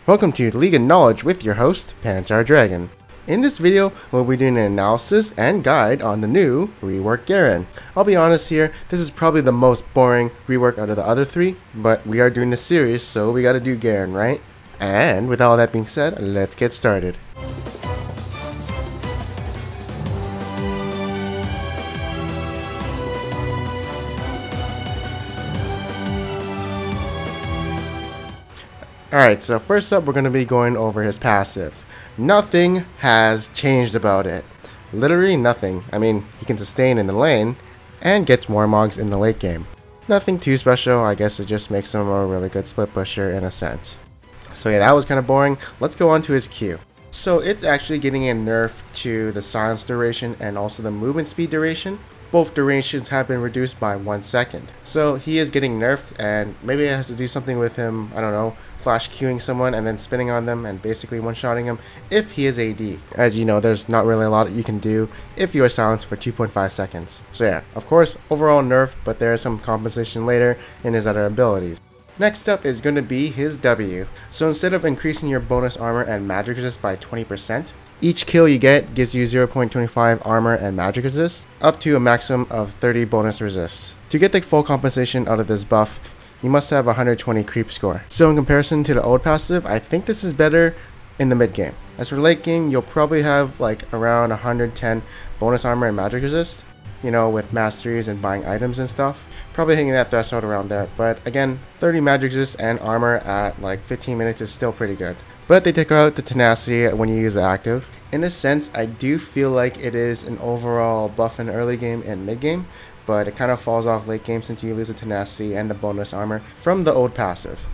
Welcome to League of Knowledge with your host, Panzer Dragon. In this video, we'll be doing an analysis and guide on the new rework Garen. I'll be honest here, this is probably the most boring rework out of the other three, but we are doing this series, so we gotta do Garen, right? And with all that being said, let's get started. Alright, so first up we're going to be going over his passive. Nothing has changed about it. Literally nothing. I mean, he can sustain in the lane and gets more mogs in the late game. Nothing too special, I guess it just makes him a really good split pusher in a sense. So yeah, that was kind of boring. Let's go on to his Q. So it's actually getting a nerf to the silence duration and also the movement speed duration. Both durations have been reduced by 1 second. So he is getting nerfed, and maybe it has to do something with him, I don't know, flash queuing someone and then spinning on them and basically one-shotting him if he is AD. As you know, there's not really a lot you can do if you are silenced for 2.5 seconds. So yeah, of course, overall nerf, but there is some compensation later in his other abilities. Next up is going to be his W. So instead of increasing your bonus armor and magic resist by 20%, each kill you get gives you 0.25 armor and magic resist, up to a maximum of 30 bonus resists. To get the full compensation out of this buff, you must have 120 creep score. So in comparison to the old passive, I think this is better in the mid game. As for late game, you'll probably have like around 110 bonus armor and magic resist, you know, with masteries and buying items and stuff. Probably hitting that threshold around there, but again, 30 magic resist and armor at like 15 minutes is still pretty good. But they take out the tenacity when you use the active. In a sense, I do feel like it is an overall buff in early game and mid game, but it kind of falls off late game since you lose the tenacity and the bonus armor from the old passive.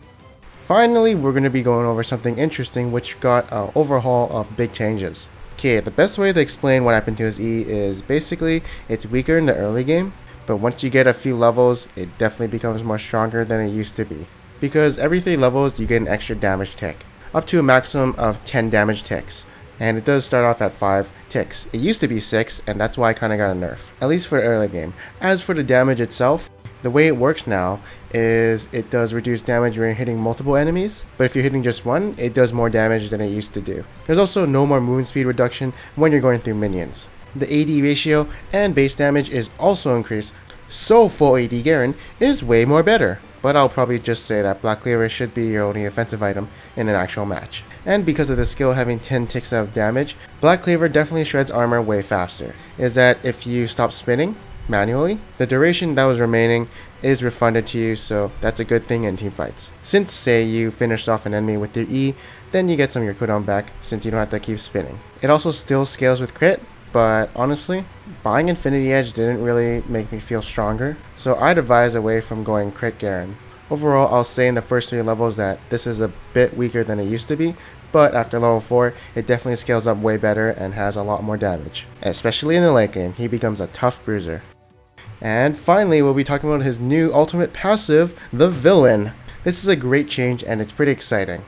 Finally, we're going to be going over something interesting which got an overhaul of big changes. Okay, the best way to explain what happened to his E is basically it's weaker in the early game, but once you get a few levels, it definitely becomes more stronger than it used to be. Because every 3 levels you get an extra damage tick, up to a maximum of 10 damage ticks. And it does start off at 5 ticks. It used to be 6, and that's why I kind of got a nerf, at least for the early game. As for the damage itself, the way it works now is it does reduce damage when you're hitting multiple enemies, but if you're hitting just one, it does more damage than it used to do. There's also no more movement speed reduction when you're going through minions. The AD ratio and base damage is also increased, so full AD Garen is way more better. But I'll probably just say that Black Cleaver should be your only offensive item in an actual match. And because of the skill having 10 ticks of damage, Black Cleaver definitely shreds armor way faster. Is that if you stop spinning manually, the duration that was remaining is refunded to you, so that's a good thing in team fights. Since say you finish off an enemy with your E, then you get some of your cooldown back since you don't have to keep spinning. It also still scales with crit, but honestly, buying Infinity Edge didn't really make me feel stronger, so I'd advise away from going crit Garen. Overall, I'll say in the first 3 levels that this is a bit weaker than it used to be, but after level 4, it definitely scales up way better and has a lot more damage. Especially in the late game, he becomes a tough bruiser. And finally, we'll be talking about his new ultimate passive, the Villain. This is a great change and it's pretty exciting.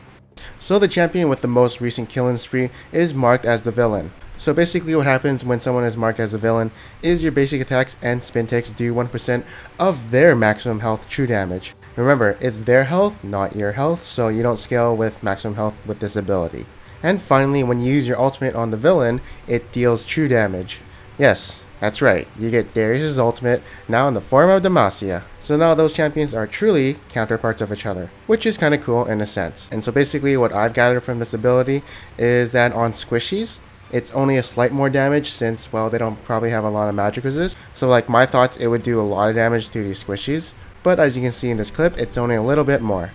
So the champion with the most recent killing spree is marked as the Villain. So basically what happens when someone is marked as a villain is your basic attacks and spin takes do 1% of their maximum health true damage. Remember, it's their health, not your health, so you don't scale with maximum health with this ability. And finally, when you use your ultimate on the villain, it deals true damage. Yes, that's right, you get Darius' ultimate now in the form of Demacia. So now those champions are truly counterparts of each other, which is kind of cool in a sense. And so basically what I've gathered from this ability is that on squishies, it's only a slight more damage since, well, they don't probably have a lot of magic resist. So like my thoughts, it would do a lot of damage to these squishies. But as you can see in this clip, it's only a little bit more.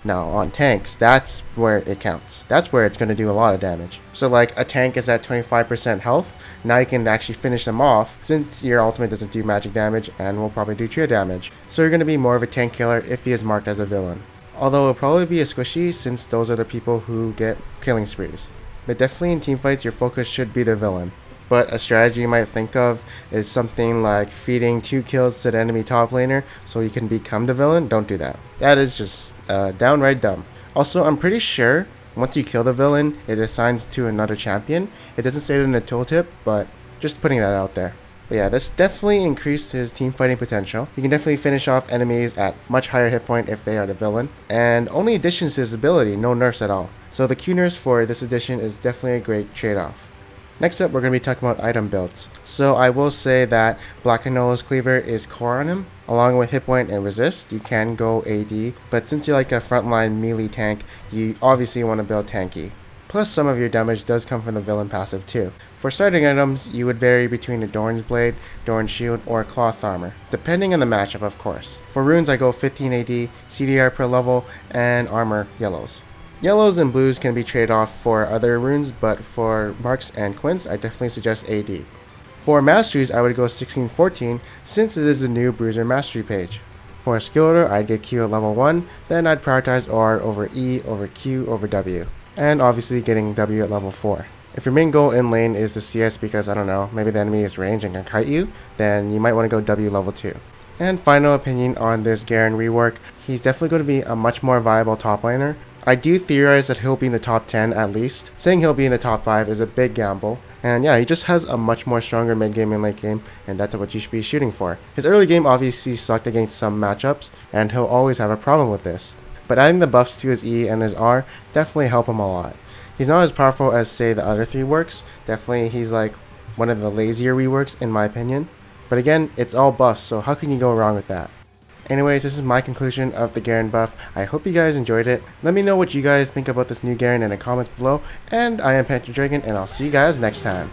Now on tanks, that's where it counts. That's where it's going to do a lot of damage. So like a tank is at 25% health, now you can actually finish them off since your ultimate doesn't do magic damage and will probably do true damage. So you're going to be more of a tank killer if he is marked as a villain. Although it'll probably be a squishy since those are the people who get killing sprees. But definitely in teamfights, your focus should be the villain. But a strategy you might think of is something like feeding 2 kills to the enemy top laner so you can become the villain. Don't do that. That is just downright dumb. Also, I'm pretty sure once you kill the villain, it assigns to another champion. It doesn't say it in the tooltip, but just putting that out there. But yeah, this definitely increased his team fighting potential. You can definitely finish off enemies at much higher hit point if they are the villain. And only additions to his ability, no nerfs at all. So the Q-Nurse for this edition is definitely a great trade-off. Next up, we're going to be talking about item builds. So I will say that Black Anolo's Cleaver is core on him. Along with hit point and resist, you can go AD, but since you're like a frontline melee tank, you obviously want to build tanky. Plus some of your damage does come from the villain passive too. For starting items, you would vary between a Doran's Blade, Doran's Shield, or Cloth Armor, depending on the matchup of course. For runes I go 15 AD, CDR per level, and armor yellows. Yellows and blues can be traded off for other runes, but for marks and quints, I definitely suggest AD. For Masteries, I would go 16-14 since it is the new Bruiser Mastery page. For a skill order, I'd get Q at level 1, then I'd prioritize R over E over Q over W, and obviously getting W at level 4. If your main goal in lane is the CS because, I don't know, maybe the enemy is ranged and can kite you, then you might want to go W level 2. And final opinion on this Garen Rework, he's definitely going to be a much more viable top laner. I do theorize that he'll be in the top 10 at least. Saying he'll be in the top 5 is a big gamble. And yeah, he just has a much more stronger mid game and late game, and that's what you should be shooting for. His early game obviously sucked against some matchups, and he'll always have a problem with this. But adding the buffs to his E and his R definitely help him a lot. He's not as powerful as say the other 3 works. Definitely he's like one of the lazier reworks in my opinion. But again, it's all buffs, so how can you go wrong with that? Anyways, this is my conclusion of the Garen buff. I hope you guys enjoyed it. Let me know what you guys think about this new Garen in the comments below. And I am Panther Dragon, and I'll see you guys next time.